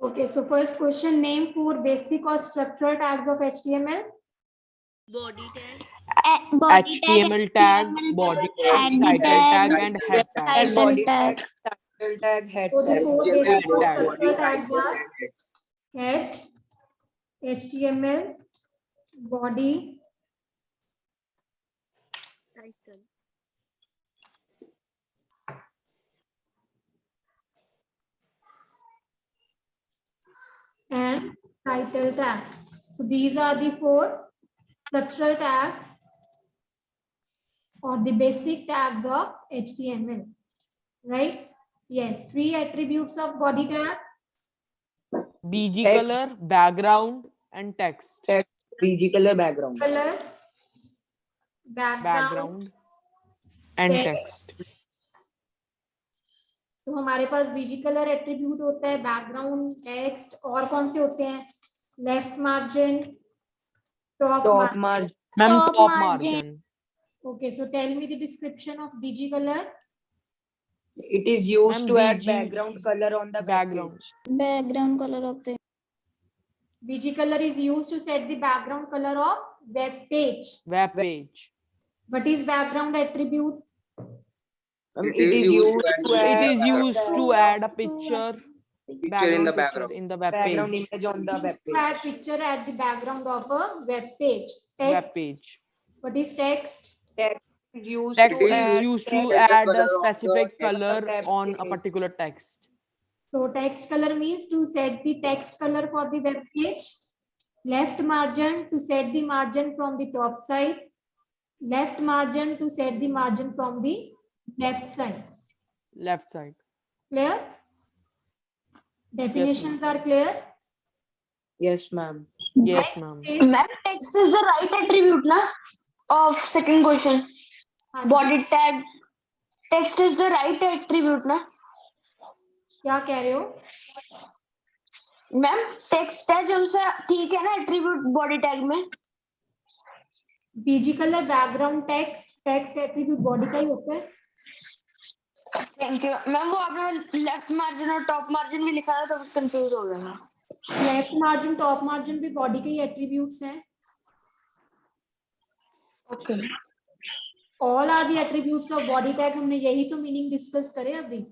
Okay, so first question, name 4 basic or structural tags of HTML. Body tag, HTML tag, body tag, title tag, and head tag. Body tag, title tag, head So the tag. 4 Head basic or tag. structural tags are head, HTML, body, title. and title tag. So these are the 4 structural tags or the basic tags of HTML, right? Yes, 3 attributes of body tag. BG Text. color, background, and text. Text, BG color, background. Color, background, And text. text. तो हमारे पास BG colour attribute होता है, background, text, और कौन से होते हैं? Left margin, top Top margin. margin. Ma'am, Top top margin. margin. Okay, so tell me the description of BG color. It is used Ma'am, to add BG background color on the background. background. Background color of the BG color is used to set the background color of web page. Web page. What is background attribute? It is used to It add is used to add a picture, in the picture in the web background page. image on the web To add page. picture at the background of a web page. Web Text. page. What is text? Text is used Text to is add used to text add a specific color web on a page. particular text. So text color means to set the text color for the web page. Left margin to set the margin from the top side. Left margin to set the margin from the left side. Left side. Clear? Definitions are clear. Yes, ma'am. Yes, ma'am. Is ma'am, text is the right attribute na of second question. Body tag, text is the right attribute na. क्या कह रहे हो? Ma'am text है जो सा ठीक है ना एट्रीब्यूट बॉडी टैग में. BG colour background text, text attribute body का ही होता है. Thank you ma'am. वो आपने लेफ्ट मार्जिन और टॉप मार्जिन भी लिखा था तो कंफ्यूज हो गया मैं. लेफ्ट मार्जिन, टॉप मार्जिन भी बॉडी के ही एट्रीब्यूट्स हैं. Okay. All are the attributes of body tag. हमने यही तो मीनिंग डिस्कस करे अभी.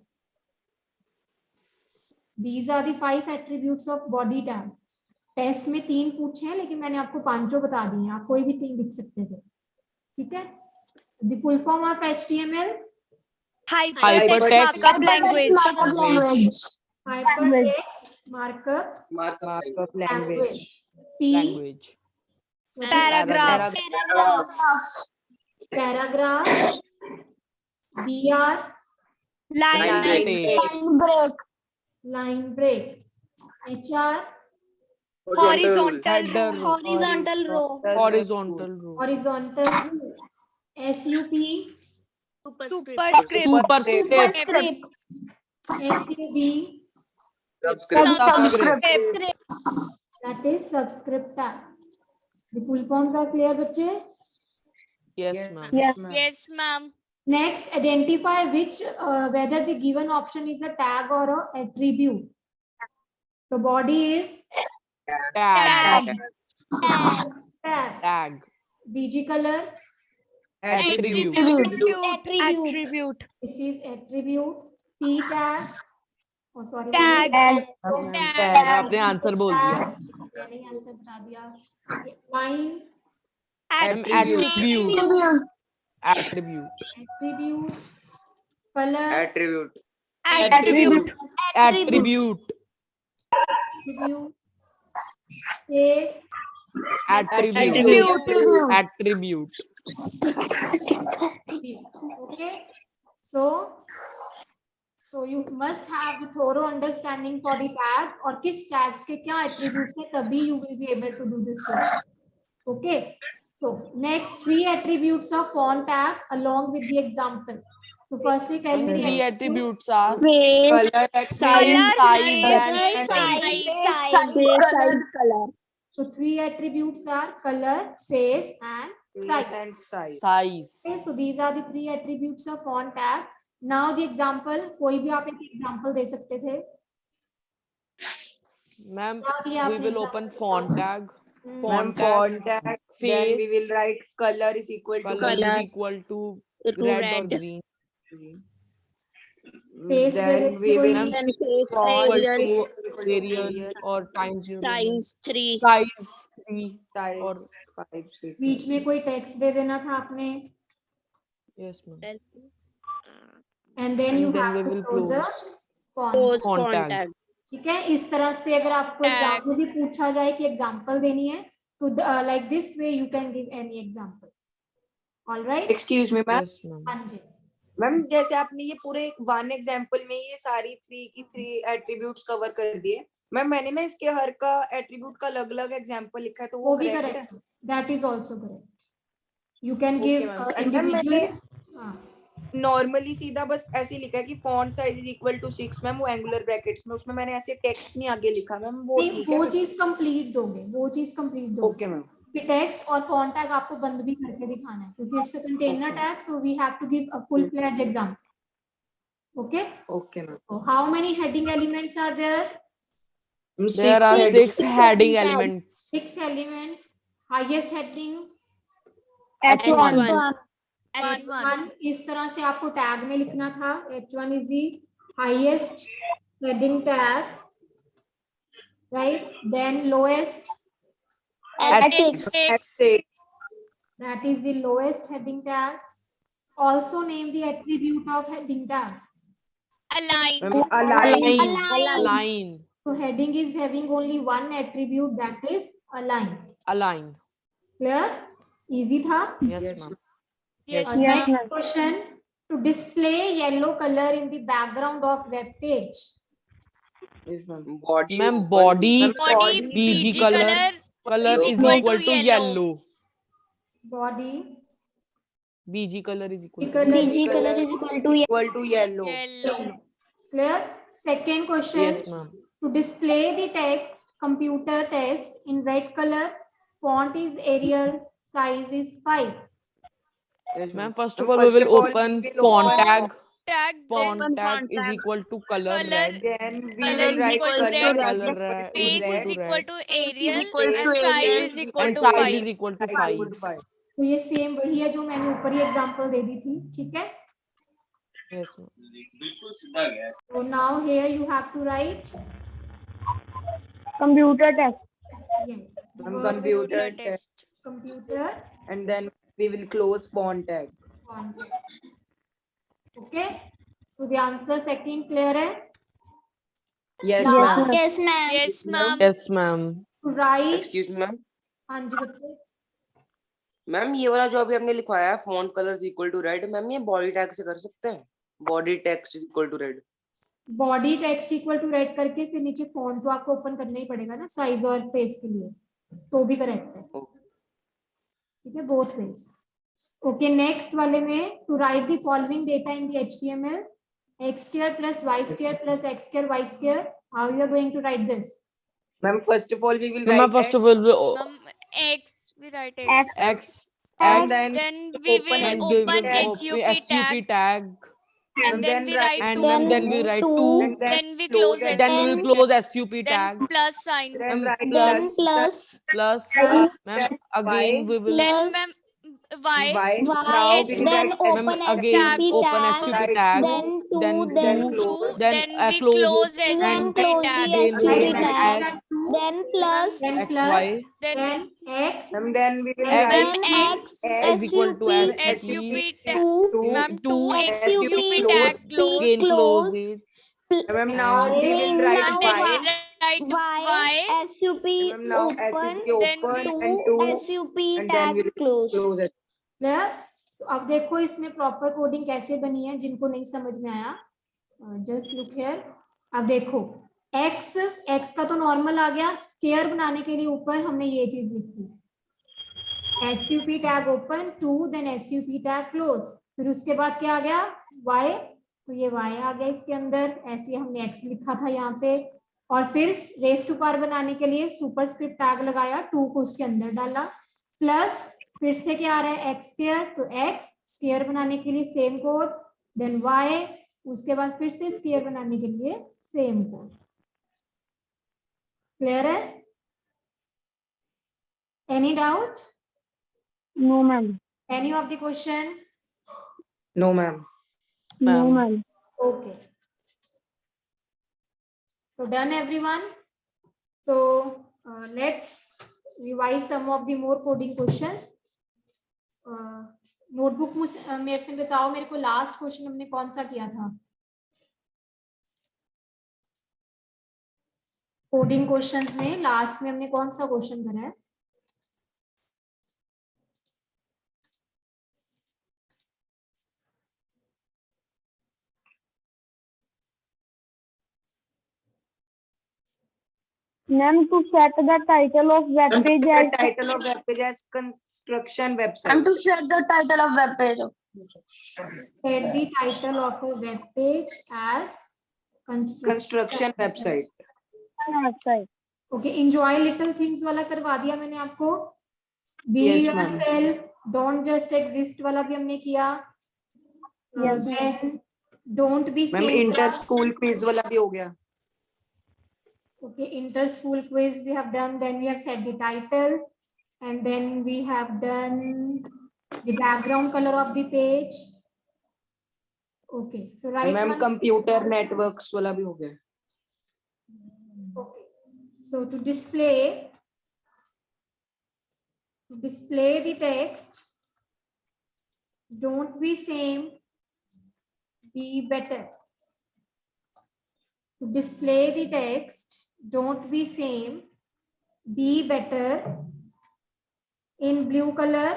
These are the 5 attributes of body tag. Test में 3 पूछे हैं लेकिन मैंने आपको 5 बता दिए हैं. आप कोई भी 3 लिख सकते थे. ठीक है. The full form of HTML. Hypertext language. Hypertext markup Markup language. P. language. Paragraph. Paragraph. BR. Line break. Line break. Line break. HR. Horizontal. Header. Horizontal row. Horizontal row. Horizontal. SUP. Superscript. Superscript. Script. SUB. Subscript. That is subscript tag. The full forms are clear, बच्चे? Yes, ma'am. Yes, ma'am. Next, identify which whether the given option is a tag or a attribute. So body is Tag. tag. Tag. BG color. Attribute. Attribute. This is attribute. P tag. Oh sorry. Tag. आपने answer बोल दिया. मैंने answer बता दिया. Line. Attribute. Attribute. Attribute. Color. Attribute. Attribute. Attribute. Case. Attribute. Attribute. Okay. So you must have the thorough understanding for the tags और किस tags के क्या attributes है, तभी you will be able to do this question. Okay. So next 3 attributes of font tag along with the example. So firstly tell me the 3 attributes are Color size, Color. So 3 attributes are color, face and size. and size. size. Okay, so these are the 3 attributes of font tag. Now the example, कोई भी आप एक example दे सकते थे. Ma'am, क्या दिया we आपने will open example font में? tag, hmm, font Ma'am, tag, font tag. Then we face, will write color is equal to color is green. equal to to red or red. green. Face they Then देती we will Ma'am, Then face font equal Arial, to Arial or Times New Roman. size 3. Size 3 or size 5 6. बीच में कोई text दे देना था आपने, yes, ma'am. and then you And then have we to will close a close font. Close font font tag. tag. ठीक है, इस तरह से अगर आपको Tag. एग्जाम में भी पूछा जाए कि एग्जांपल देनी है तो like this way you can give any example. Alright. Excuse me, ma'am. Yes, ma'am. हाँ जी. मैम जैसे आपने ये पूरे वन एग्जाम्पल में ये सारी 3 एट्रीब्यूट्स कवर कर दिए. मैम मैंने ना इसके हर का एट्रीब्यूट का अलग अलग एग्जाम्पल लिखा है, तो वो वो भी करेक्ट है? Correct. That is also correct. You can Okay, give ma'am. And ma'am, individual. मैंने नॉर्मली सीधा बस ऐसे लिखा है कि font size is equal to 6. Ma'am वो एंगुलर ब्रैकेट्स में, उसमें मैंने ऐसे टेक्स्ट नहीं आगे लिखा. मैम वो नहीं, ठीक वो है? चीज कंप्लीट दोगे, वो चीज कंप्लीट दोगे. Okay ma'am. टेक्स्ट और फॉन्ट टैग आपको बंद भी करके दिखाना है क्योंकि it's a container Okay. Tag, so we have to give a full fledged example. Okay. Okay ma'am. So how many heading elements are there? There are 6 heading tag. elements. 6 elements. Highest heading H1. H1. इस तरह से आपको tag में लिखना था. H1 is the highest heading tag, right? Then lowest, H6. H6. that is the lowest heading tag. Also name the attribute of heading tag. Align. Align. Align. So heading is having only one attribute, that is align. Align. Clear? Easy था. Yes, Yes. ma'am. Yes, Next question. To display yellow color in the background of web page. Yes, ma'am. Body. Ma'am, body Body BG BG color color is equal to yellow. Body BG color is equal to color BG color is equal to Equal to yellow. Yellow. Clear? Second question. yes, ma'am. To display the text, computer text in red color, font is Arial, size is 5. Yes, Ma'am, ma'am. first of Ma'am, all, we will we open will font open tag. Tag. Font Open tag font is tag. equal to color Color. red. Then we Color will is write equal to color red. as Color equal to Face is red. equal to Arial equal to and size Arial is equal And to size 5. is equal to Size equal 5. to 5. तो ये same वही है जो मैंने ऊपर ही example दे दी थी. ठीक है. Yes, ma'am. So now here you have to write. computer text. Yes. Ma'am, Word computer Computer test. test. Computer And then we will close font tag. font tag. Okay. So the answer second clear है. Yes, Now, ma'am. Yes, ma'am. Yes, ma'am. Yes, ma'am. to write. Excuse ma'am. हाँ जी बच्चे. Ma'am ये वाला जो अभी हमने लिखवाया है font colours equal to red, ma'am ये बॉडी टैग से कर सकते हैं? Body text equal to red. Body text equal to red करके फिर नीचे फॉन्ट तो आपको ओपन करना ही पड़ेगा ना साइज और फेस के लिए, तो भी करेक्ट है. ठीक है, बोथ वेज. ओके, नेक्स्ट वाले में to write the following data in the HTML, x square plus y square plus x square y square. How you are going to write this? Ma'am, first of all, we will Ma'am, write first X, of all, Ma'am, X. We write X. X. and then Then we will And we open will SUP open SUP tag. tag. And then we write And 2. then we write 2. and Then we close close it. Then we will close SUP Then tag. plus sign. then Ma'am, write plus Plus plus. Ma'am, again we will. Then ma'am, Y. Y. Y, Now we will then write open Ma'am, SUP again tag. open tag, SUP Right. tag. then two, Then then Then 2. close. Then Then we close close it. then SUP close tag. the Again we SUP will tag, add then plus, Then XY. plus, Then then x, And then we will X. write Ma'am, X is equal to SUP SUP SUP. tag. two, Ma'am, 2 SUP SUP tag close. Again close close, it. Ma'am, now And we will write And then we Y. write Y. SUP Ma'am, now open, SUP Then open we- and 2 SUP and then tag we will close. close it. Clear. अब देखो इसमें proper coding कैसे बनी है, जिनको नहीं समझ में आया जस्ट लुक हियर. अब देखो x का तो नॉर्मल आ गया, स्क्वायर बनाने के लिए ऊपर हमने ये चीज लिखी, SUP tag open 2 then SUP tag close. फिर उसके बाद क्या आ गया y, तो ये y आ गया इसके अंदर, ऐसे हमने x लिखा था यहाँ पे, और फिर रेस टू पावर बनाने के लिए सुपरस्क्रिप्ट टैग लगाया, 2 को उसके अंदर डाला, प्लस फिर से क्या आ रहा है एक्स स्क्वायर, तो एक्स स्क्वायर बनाने के लिए सेम कोड, देन y, उसके बाद फिर से स्क्वायर बनाने के लिए सेम कोड. क्लियर है? Any doubt? No, ma'am. Any of the question? No, ma'am. No, Ma'am. ma'am. Okay. So done, everyone. So let's revise some of the more coding questions. Notebook मेरे से बताओ, मेरे को last question हमने कौन सा किया था? कोडिंग क्वेश्चंस में लास्ट में हमने कौन सा क्वेश्चन करा है? Ma'am, to set the title of web page The as title of web page as construction website. and to set the title of web page. Set the title of a web page as Construction website. Website. Okay. Enjoy little things वाला करवा दिया मैंने आपको. Be Yes, ma'am. Yourself, don't just exist वाला भी हमने किया. Yes, then don't be ma'am same. Inter school quiz वाला भी हो गया. Okay, inter school quiz we have done. Then we have set the title, and then we have done the background color of the page. Okay, so right ma'am one. Computer networks वाला भी हो गया. Okay, so to display the text, don't be same, be better. To display the text, don't be same, be better. In blue color,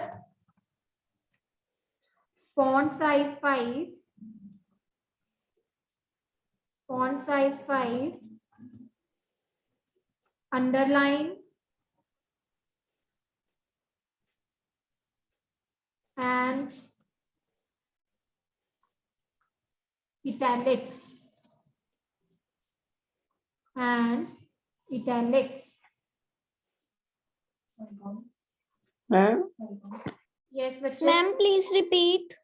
font size 5, font size 5, underline and italics and italics. Yes, बच्चे. Ma'am, please repeat.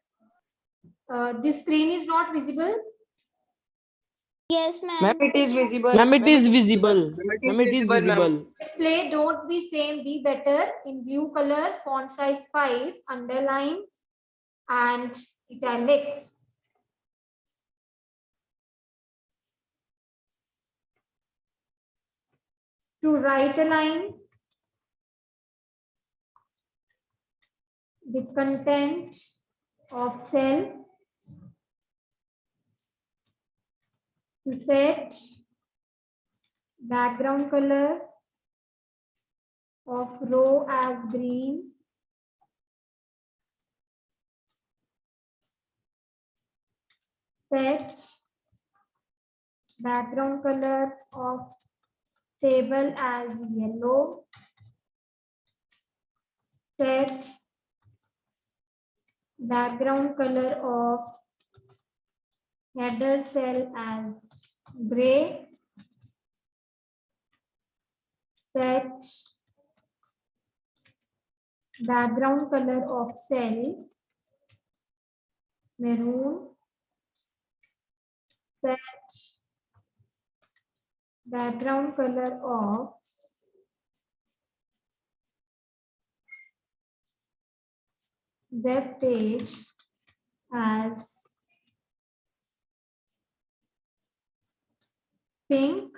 This screen is not visible. Yes, ma'am. Ma'am it is visible. Ma'am, it is visible. Ma'am, Ma'am, it is visible. Display don't be same, be better. In blue color, font size 5, underline and italics. To write a line, the content of cell, to set background color of row as green, set background color of table as yellow, set background color of header cell as gray, set background color of cell maroon, set background color of web page as pink,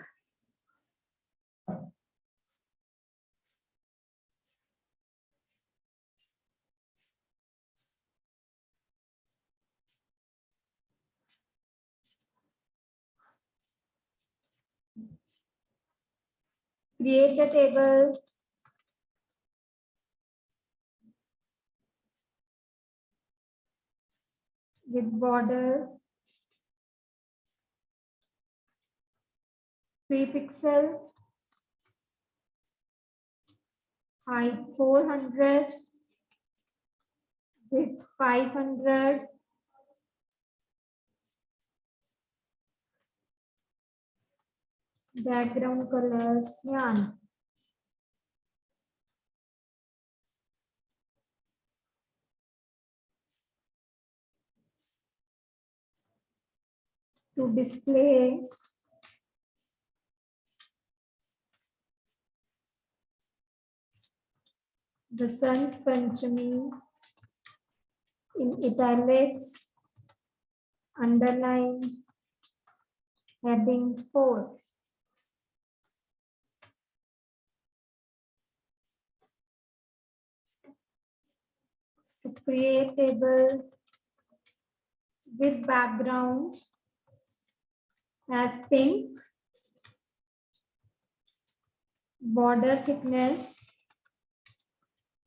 create a table, with border 3 pixel, height 400, width 500, background color cyan. To display Vasant Panchami in italics, underline, heading 4. To create table with background as pink, border thickness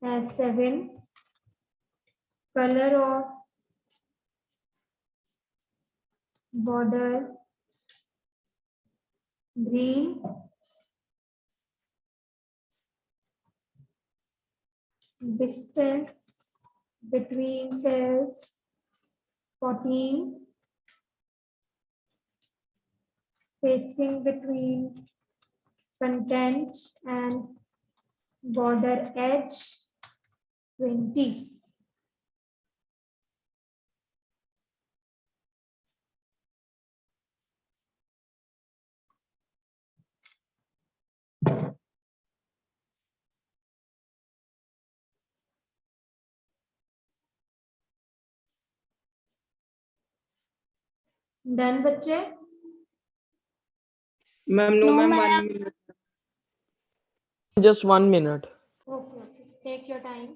as 7, color of border green, distance between cells 14, spacing between content and border edge 20. Done, बच्चे? Ma'am, no, No, ma'am, ma'am. 1 minute. Just 1 minute. Okay, okay. Take your time.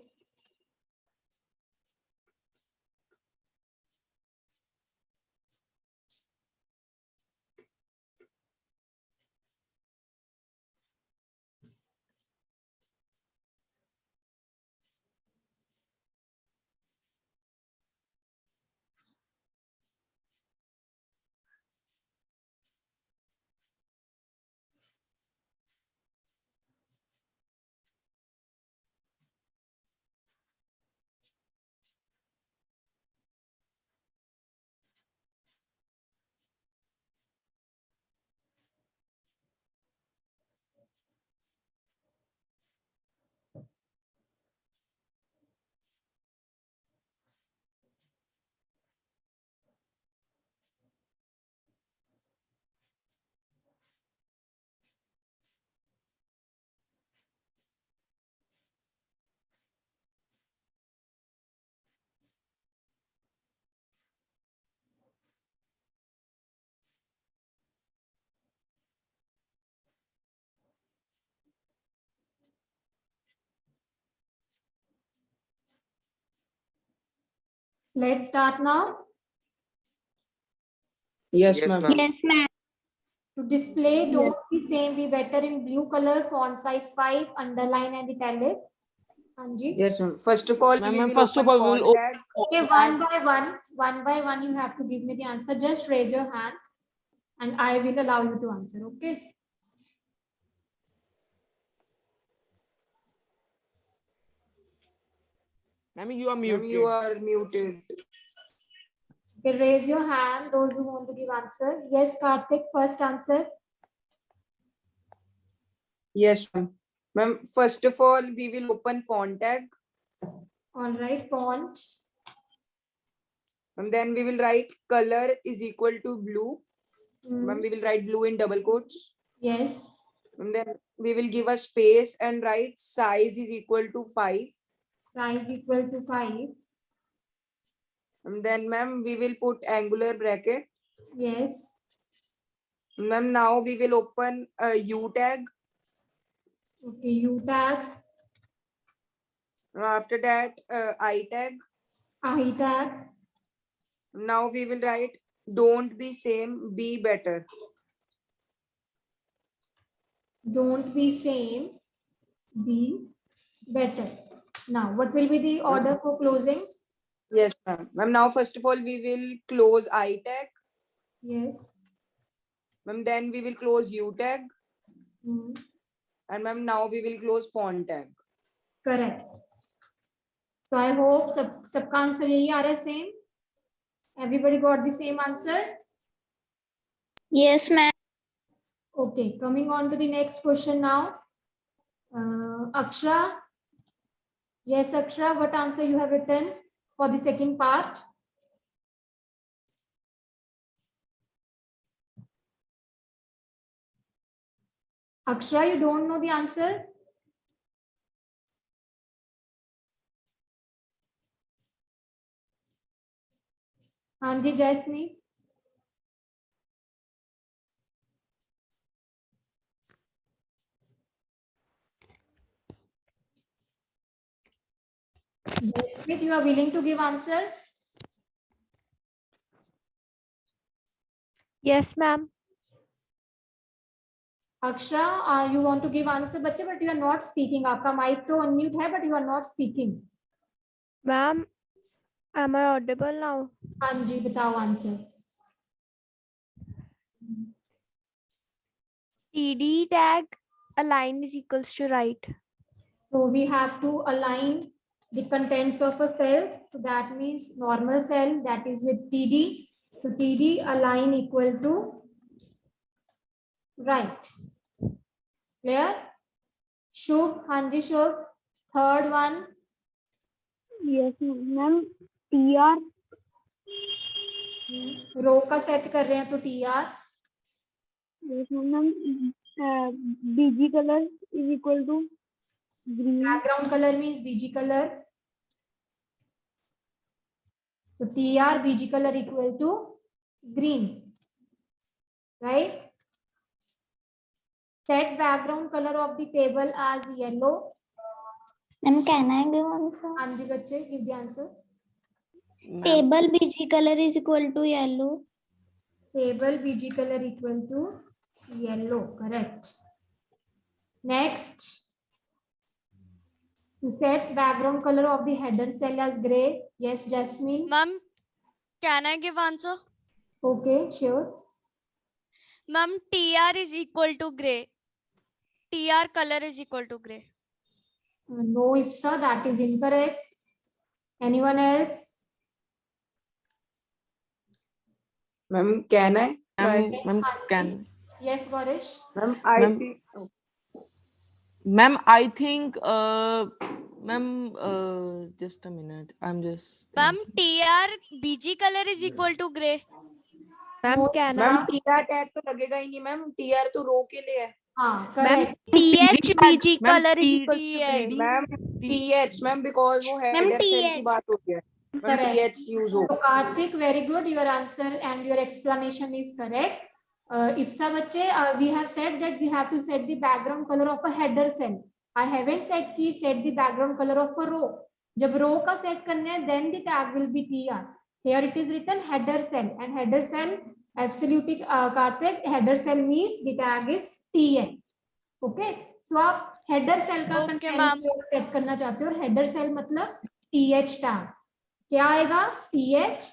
Let's start now. Yes, Yes, ma'am. ma'am. Yes, ma'am. To display, don't be same, be better in blue color, font size 5, underline and italic. Anji. Yes, ma'am. First of all, Ma'am, we ma'am, will first of open all, we font will tag. Okay, one by one, you have to give me the answer. Just raise your hand and I will allow you to answer. Okay. Ma'am, you are Ma'am, muted. you are muted. Okay, raise your hand, those who want to give answer. Yes, Karthik, first answer. Yes, ma'am. Ma'am, first of all, we will open font tag. All right, font. And then we will write color is equal to blue. Ma'am, we will write blue in double quotes. Yes. And then we will give a space and write size is equal to 5. Size equal to 5. And then, ma'am, we will put angular bracket. Yes. Ma'am, now we will open a U tag. Okay, U tag, After that, I tag. I tag. Now we will write don't be same, be better. Don't be same, be better. Now, what will be the order for closing? Yes, ma'am. Ma'am, now first of all, we will close I tag. Yes. Ma'am, then we will close U tag. Hmm. And ma'am, now we will close font tag. Correct. So I hope सबका answer यही आ रहा है same. Everybody got the same answer. Yes, ma'am. Okay, coming on to the next question now. Akshara. Yes, Akshara, what answer you have written for the second part? Akshara, you don't know the answer? हाँ जी जैस्मी। Jasmeet, you are willing to give answer? Yes, ma'am. Akshara, you want to give answer बच्चे, but you are not speaking. आपका mic तो unmute है, but you are not speaking. Ma'am, am I audible now? हाँ जी बताओ answer. TD tag align is equals to right. So we have to align the contents of a cell. So that means normal cell that is with TD. So TD align equal to right. Clear? Shubh, हाँ जी Shubh. Third one. Yes, ma'am. TR. रो का set कर रहे हैं तो TR. Yes, ma'am. BG color is equal to green. Background color means BG color. So TR BG color equal to green. Right? Set background color of the table as yellow. Ma'am, can I give answer? हाँ जी बच्चे, give the answer. Table BG color is equal to yellow. Table BG color equal to yellow. Correct. Next. To set background color of the header cell as gray. Yes, Jasmine. Ma'am, can I give answer? Okay, sure. Ma'am, TR is equal to gray. TR color is equal to gray. No, Ipsa, that is incorrect. Anyone else? Ma'am, can I? Ma'am, can. Yes, Gorish. Ma'am, Ma'am. think. Ma'am, I think, just a minute. I'm just. Ma'am, TR BG color is equal to gray. Ma'am, No, can ma'am TR tag तो लगेगा ही नहीं ma'am, TR तो रो के लिए है. हाँ, Ma'am, correct. TH BG Ma'am, color is T- equal to gray. Ma'am TH ma'am because वो header cell की बात हो गई है. Ma'am Correct. TH यूज हो. So Karthik, very good. Your answer and your explanation is correct. Ipsa बच्चे, we have said that we have to set the background color of a header cell. I haven't said कि set the background color of a row. जब row का set करने हैं, then the tag will be TR. Here it is written header cell, and header cell absolutely Karthik, header cell means the tag is TN. Okay, so आप header cell का Okay, content ma'am. set करना चाहते हो, और header cell मतलब TH tag. क्या आएगा? TH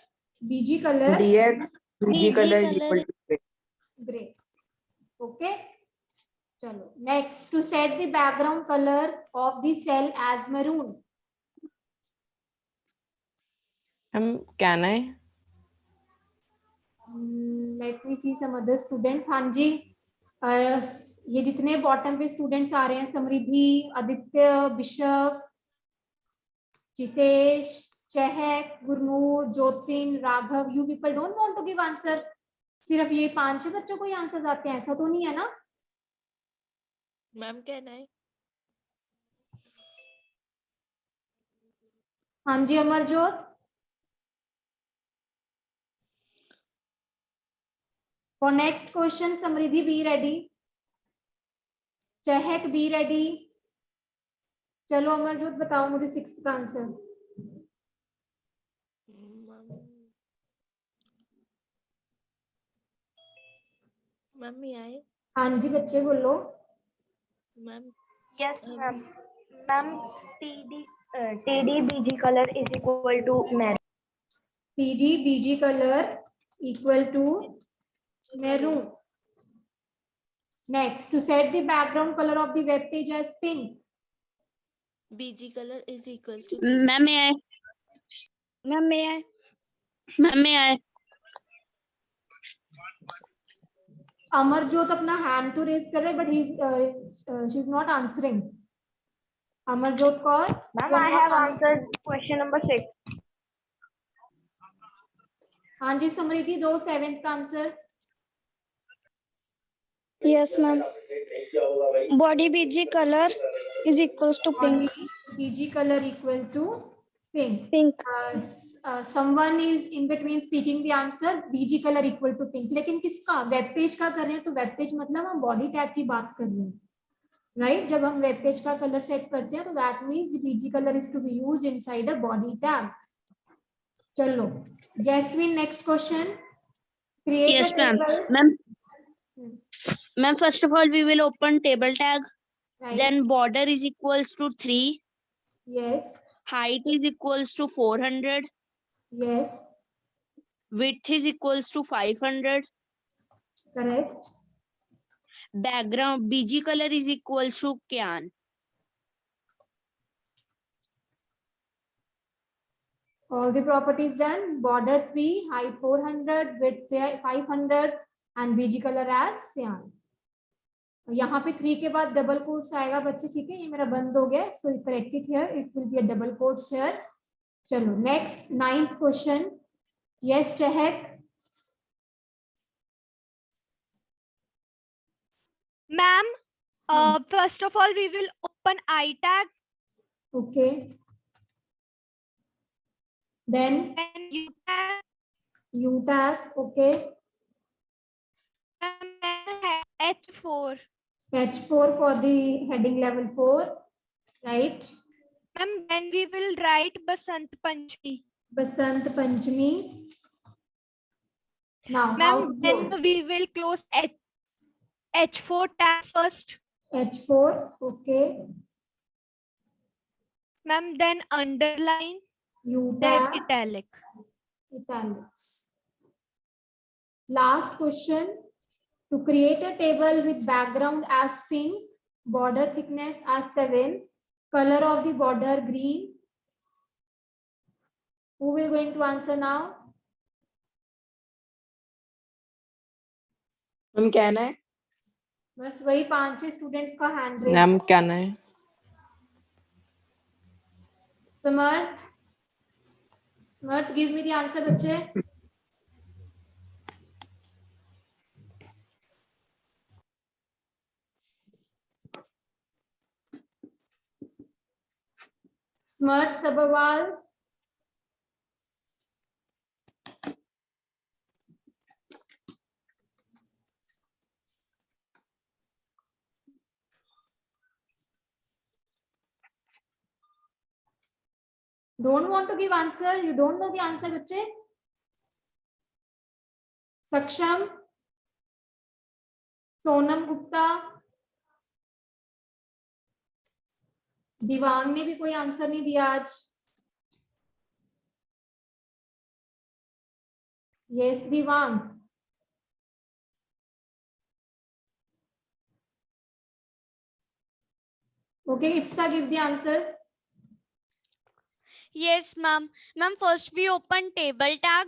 BG color TH BG color is color. equal to gray. Okay, चलो next, to set the background color of the cell as maroon. Can I? Let me see some other students. हाँ जी, ये जितने bottom पे students आ रहे हैं, समृद्धि, Aditya, Bishop, Jitesh, Chahak, Gurnoor, Jyotin, Raghav, you people don't want to give answer. सिर्फ ये 5-6 बच्चों को ही आंसर आते हैं, ऐसा तो नहीं है ना? Ma'am, can I? हाँ जी Amarjot. For next question, Samriddhi be ready. चहक be ready. चलो अमरजोत बताओ मुझे 6th का आंसर. Ma'am, may I? हाँ जी बच्चे बोलो. Ma'am, Yes, ma'am. Ma'am, TD BG color is equal to maroon. TD BG color equal to maroon. Next, to set the background color of the web page as pink. BG color is equals to Ma'am, may I? Ma'am, may I? Ma'am, may I? Amarjot अपना hand तो raise कर रहे, but she is not answering. Amarjot Kaur. Ma'am, I have answered question number 6. हाँ जी समृद्धि, दो 7th का answer. Yes, ma'am. Body BG color is equals to pink. BG color equal to pink. Pink. someone is in between speaking the answer BG color equal to pink, लेकिन किसका web page का कर रहे हैं, तो web page मतलब हम body tag की बात कर रहे हैं, राइट? जब हम वेब पेज का कलर सेट करते हैं तो that means the BG colour is to be used inside a body tag. चलो Jasmine, next question. Create Yes, ma'am. Ma'am, first of all, we will open table tag. Then border is equals to 3. yes, Height is equals to 400. yes, Width is equals to 500. correct. Background BG color is equals to cyan. All the properties done. Border 3, height 400, width 500 and BG color as cyan. यहाँ पे 3 के बाद double quotes आएगा बच्चे, ठीक है? ये मेरा बंद हो गया, so correct it here, it will be a double quotes here. चलो नेक्स्ट 9th क्वेश्चन. यस चहक. Ma'am, first of all, we will open I tag. Okay. Then Then U tag. U tag. Okay. And then H4. H4 for the heading level 4, right? Ma'am, then we will write Basant Panchami. Basant Panchami. Now how Ma'am, to then close? we will close H4 tag first. H4. Okay. Ma'am, then underline, U then tag. italic. Italics. Last question. To create a table with background as pink, border thickness as 7, color of the border green. Who will going to answer now? Ma'am कहना है. बस वही 5-6 students का hand raise. Ma'am क्या ना है? समर्थ, समर्थ give me the answer बच्चे. Smart Sabawal. Don't want to give answer. You don't know the answer, बच्चे. Saksham, Sonam Gupta, दिवांग ने भी कोई आंसर नहीं दिया आज. Yes Divang. Okay, Ipsa, give the answer. Yes, ma'am. Ma'am, first we open table tag.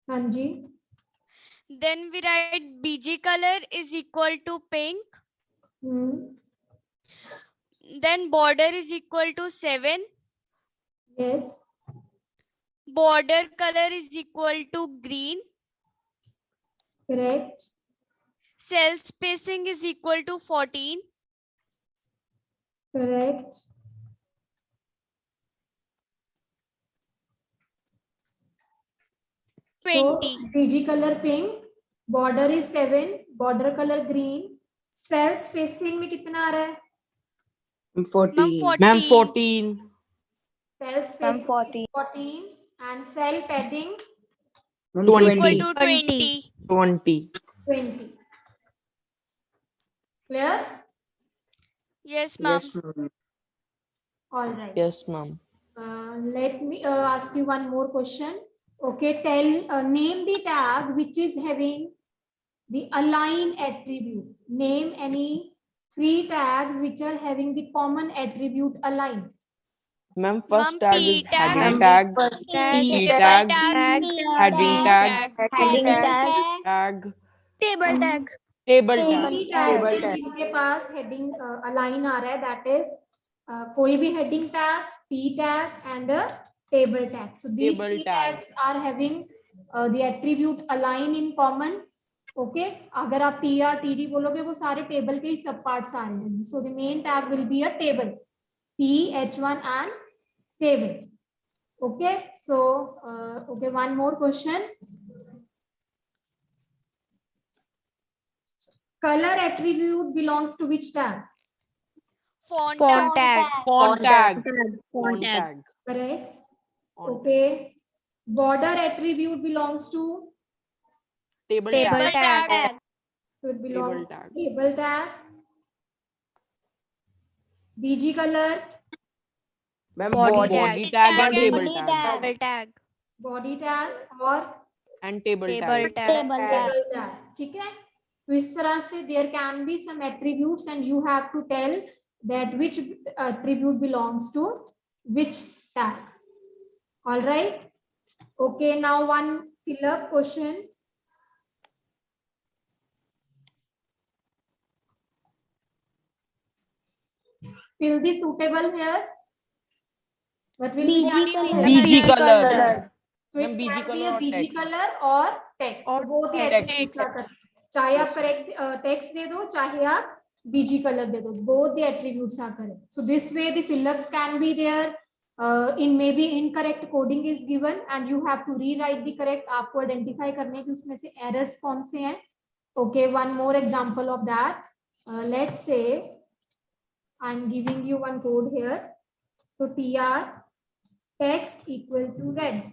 हाँ जी. Then we write BG color is equal to pink. Then border is equal to 7. Yes. Border color is equal to green. Correct. Cell spacing is equal to 14. Correct. So 20. BG color pink, border is 7, border color green, cell spacing में कितना आ रहा है? 14. Ma'am 14. Cell spacing 14 and cell padding 20. Equal to 20. 20. 20. Clear? Yes, ma'am. Yes, ma'am. All right. Yes, ma'am. Let me ask you one more question. Okay, tell name the tag which is having the align attribute. Name any 3 tags which are having the common attribute align. Ma'am, first Ma'am, tag P is tag. heading tag, T tag, Tag. heading tag, Heading tag. tag, Table tag. table Table tag. tag जिनके पास heading align आ रहा है, that is कोई भी heading tag, P tag and a table tag. So these Table 3 tag. tags are having the attribute align in common. Okay, अगर आप TR TD बोलोगे वो सारे table के ही सब parts आ रहे हैं. So the main tag will be a table, P, H1 and table. Okay, so okay, one more question. Color attribute belongs to which tag? Font Font tag. tag. Font tag. Font Font tag. tag. Correct. Font Okay. Border attribute belongs to, Table Table tag. tag. so it belongs Table tag. to table tag. BG color, ma'am Body body Body tag and Tag table Body tag. tag. Table tag. body tag और And table Table tag. tag. Table tag. table tag. ठीक है, तो इस तरह से there can be some attributes and you have to tell that which attribute belongs to which tag. All right. Okay, now one fill up question. Fill the suitable here. What will be BG the color. BG color. So it Ma'am, BG can be color a or BG text? color or text. Or So both the text. attributes are correct. चाहे आप correct text दे दो, चाहे आप BG color दे दो. Both the attributes are correct. So this way the fill-ups can be there. In maybe incorrect coding is given and you have to rewrite the correct. आपको identify करने कि उसमें से errors कौन से हैं. Okay, one more example of that. Let's say I'm giving you one code here. So TR text equal to red.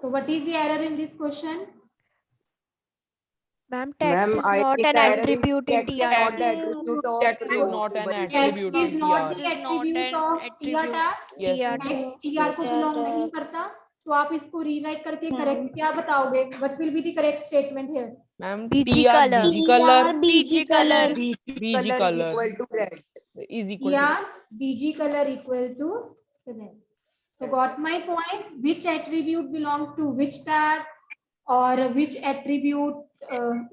So what is the error in this question? Ma'am, text Ma'am, is I not think an the error is attribute in text is not TR. the attribute of Text is not an table Text attribute is in not TR. the Is not attribute an of TR attribute. tag. Yes. TR ma'am. Text tag. TR को belong नहीं करता, तो आप इसको rewrite करके correct क्या बताओगे? What will be the correct statement here? Ma'am, BG TR color. BG color BG color. BG color color. is equal to red. is equal to TR BG color equal to red. So got my point? Which attribute belongs to which tag, or which attribute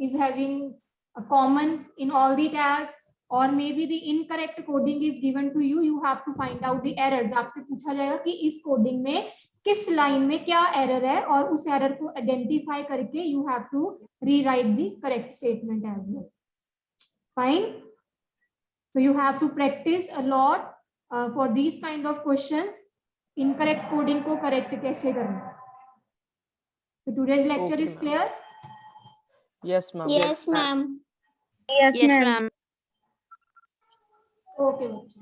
is having a common in all the tags, or maybe the incorrect coding is given to you. You have to find out the errors. आपसे पूछा जाएगा कि इस coding में किस line में क्या error है, और उस error को identify करके you have to rewrite the correct statement as well. Fine. So you have to practice a lot for these kind of questions. Incorrect coding को correct कैसे करना. So today's lecture Okay, is ma'am. clear. Yes, ma'am. Yes, ma'am. Yes, ma'am. Okay, बच्चे.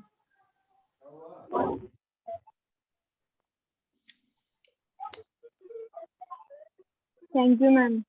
Thank you, ma'am.